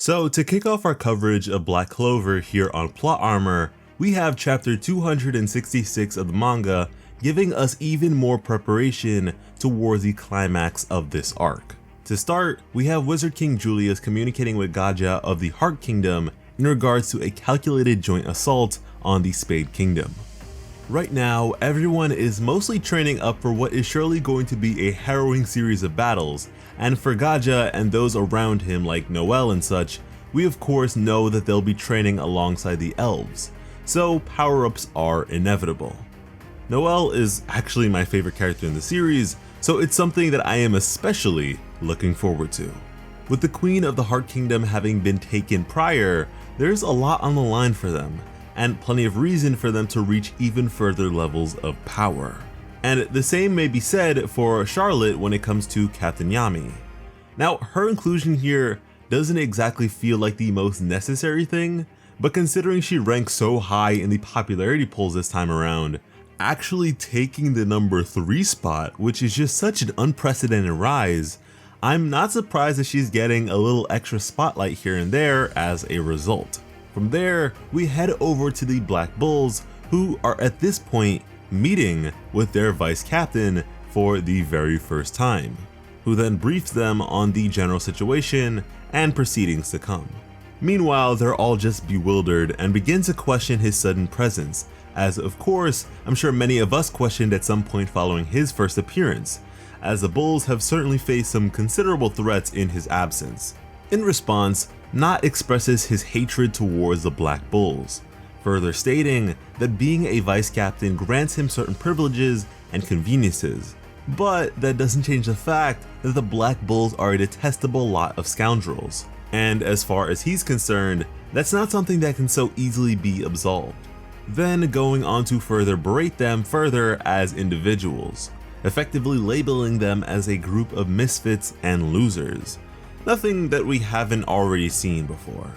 So to kick off our coverage of Black Clover here on Plot Armor, we have chapter 266 of the manga giving us even more preparation towards the climax of this arc. To start, we have Wizard King Julius communicating with Gaja of the Heart Kingdom in regards to a calculated joint assault on the Spade Kingdom. Right now, everyone is mostly training up for what is surely going to be a harrowing series of battles, and for Gaja and those around him like Noelle and such, we of course know that they'll be training alongside the elves, so power-ups are inevitable. Noelle is actually my favorite character in the series, so it's something that I am especially looking forward to. With the Queen of the Heart Kingdom having been taken prior, there's a lot on the line for them, and plenty of reason for them to reach even further levels of power. And the same may be said for Charlotte when it comes to Captain Yami. Now, her inclusion here doesn't exactly feel like the most necessary thing, but considering she ranks so high in the popularity polls this time around, actually taking the number 3 spot, which is just such an unprecedented rise, I'm not surprised that she's getting a little extra spotlight here and there as a result. From there, we head over to the Black Bulls, who are at this point meeting with their vice captain for the very first time, who then briefs them on the general situation and proceedings to come. Meanwhile, they're all just bewildered and begin to question his sudden presence, as of course, I'm sure many of us questioned at some point following his first appearance, as the Bulls have certainly faced some considerable threats in his absence. In response, Nacht expresses his hatred towards the Black Bulls, further stating that being a vice captain grants him certain privileges and conveniences, but that doesn't change the fact that the Black Bulls are a detestable lot of scoundrels, and as far as he's concerned, that's not something that can so easily be absolved. Then going on to further berate them further as individuals, effectively labeling them as a group of misfits and losers, nothing that we haven't already seen before.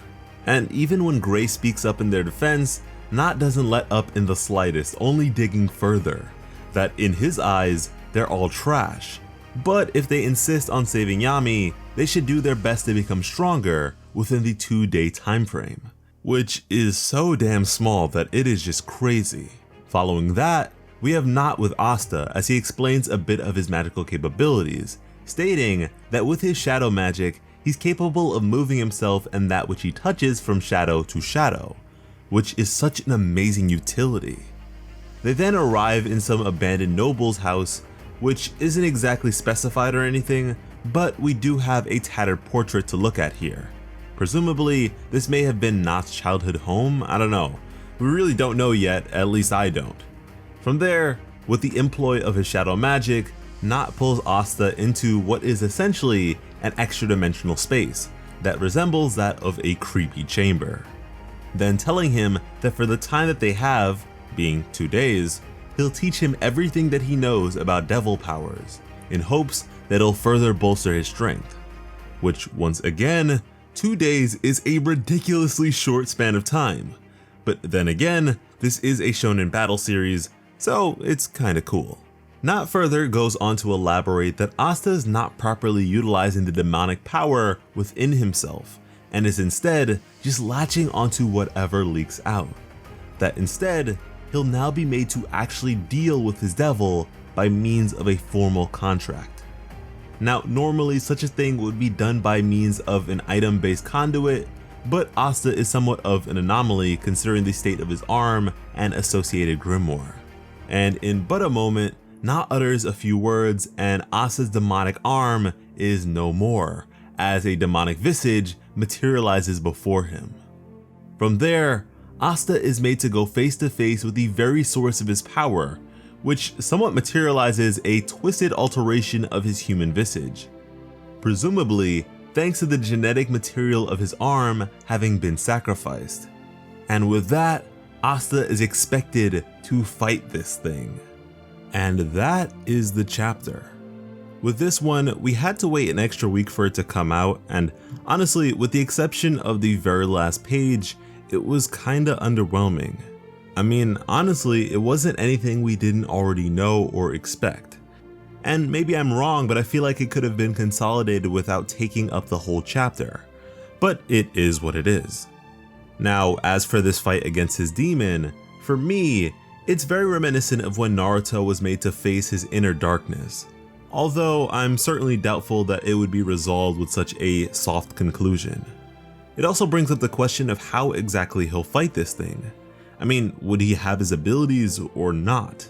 And even when Gray speaks up in their defense, Nacht doesn't let up in the slightest, only digging further, that in his eyes, they're all trash. But if they insist on saving Yami, they should do their best to become stronger within the 2-day time frame, which is so damn small that it is just crazy. Following that, we have Nacht with Asta as he explains a bit of his magical capabilities, stating that with his shadow magic, he's capable of moving himself and that which he touches from shadow to shadow, which is such an amazing utility. They then arrive in some abandoned noble's house, which isn't exactly specified or anything, but we do have a tattered portrait to look at here. Presumably, this may have been Nacht's childhood home, I don't know. We really don't know yet, at least I don't. From there, with the employ of his shadow magic, Nacht pulls Asta into what is essentially an extra-dimensional space that resembles that of a creepy chamber, then telling him that for the time that they have, being 2 days, he'll teach him everything that he knows about devil powers, in hopes that it'll further bolster his strength. Which, once again, 2 days is a ridiculously short span of time, but then again, this is a shonen battle series, so it's kinda cool. Nacht further goes on to elaborate that Asta is not properly utilizing the demonic power within himself, and is instead just latching onto whatever leaks out. That instead, he'll now be made to actually deal with his devil by means of a formal contract. Now, normally such a thing would be done by means of an item-based conduit, but Asta is somewhat of an anomaly considering the state of his arm and associated grimoire. And in but a moment, Nacht utters a few words and Asta's demonic arm is no more, as a demonic visage materializes before him. From there, Asta is made to go face to face with the very source of his power, which somewhat materializes a twisted alteration of his human visage, presumably thanks to the genetic material of his arm having been sacrificed. And with that, Asta is expected to fight this thing. And that is the chapter. With this one, we had to wait an extra week for it to come out, and honestly, with the exception of the very last page, it was kinda underwhelming. I mean, honestly, it wasn't anything we didn't already know or expect. And maybe I'm wrong, but I feel like it could have been consolidated without taking up the whole chapter. but it is what it is. Now, as for this fight against his demon, for me, it's very reminiscent of when Naruto was made to face his inner darkness, although I'm certainly doubtful that it would be resolved with such a soft conclusion. It also brings up the question of how exactly he'll fight this thing. I mean, would he have his abilities or not?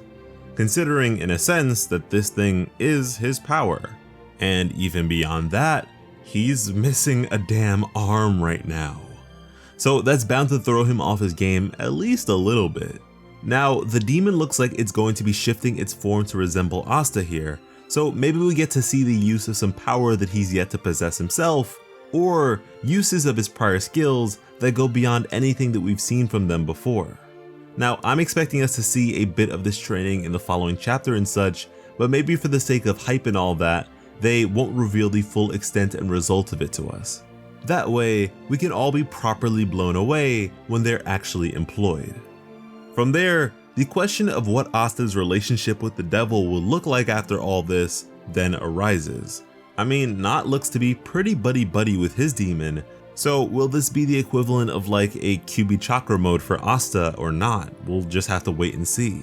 Considering in a sense that this thing is his power. And even beyond that, he's missing a damn arm right now. So that's bound to throw him off his game at least a little bit. Now, the demon looks like it's going to be shifting its form to resemble Asta here, so maybe we get to see the use of some power that he's yet to possess himself, or uses of his prior skills that go beyond anything that we've seen from them before. Now, I'm expecting us to see a bit of this training in the following chapter and such, but maybe for the sake of hype and all that, they won't reveal the full extent and result of it to us. That way, we can all be properly blown away when they're actually employed. From there, the question of what Asta's relationship with the devil will look like after all this then arises. I mean, Nacht looks to be pretty buddy-buddy with his demon, so will this be the equivalent of like a QB chakra mode for Asta or not? We'll just have to wait and see.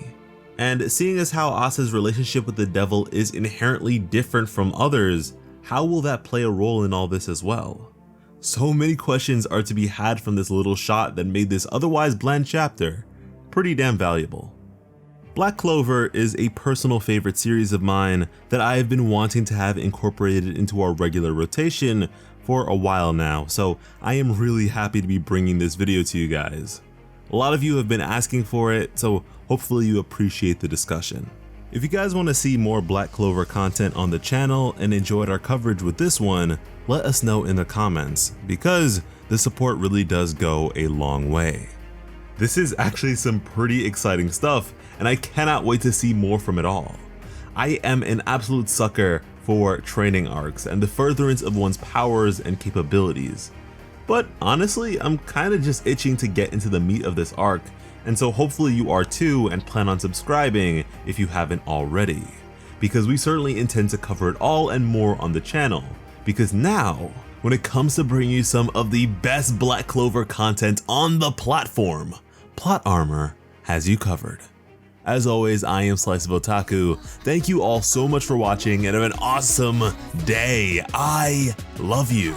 And seeing as how Asta's relationship with the devil is inherently different from others, how will that play a role in all this as well? So many questions are to be had from this little shot that made this otherwise bland chapter pretty damn valuable. Black Clover is a personal favorite series of mine that I have been wanting to have incorporated into our regular rotation for a while now, so I am really happy to be bringing this video to you guys. A lot of you have been asking for it, so hopefully you appreciate the discussion. If you guys want to see more Black Clover content on the channel and enjoyed our coverage with this one, let us know in the comments, because the support really does go a long way. This is actually some pretty exciting stuff, and I cannot wait to see more from it all. I am an absolute sucker for training arcs and the furtherance of one's powers and capabilities. But honestly, I'm kind of just itching to get into the meat of this arc, and so hopefully you are too and plan on subscribing if you haven't already, because we certainly intend to cover it all and more on the channel, because now, when it comes to bringing you some of the best Black Clover content on the platform, Plot Armor has you covered. As always, I am Slice of Otaku. Thank you all so much for watching and have an awesome day. I love you.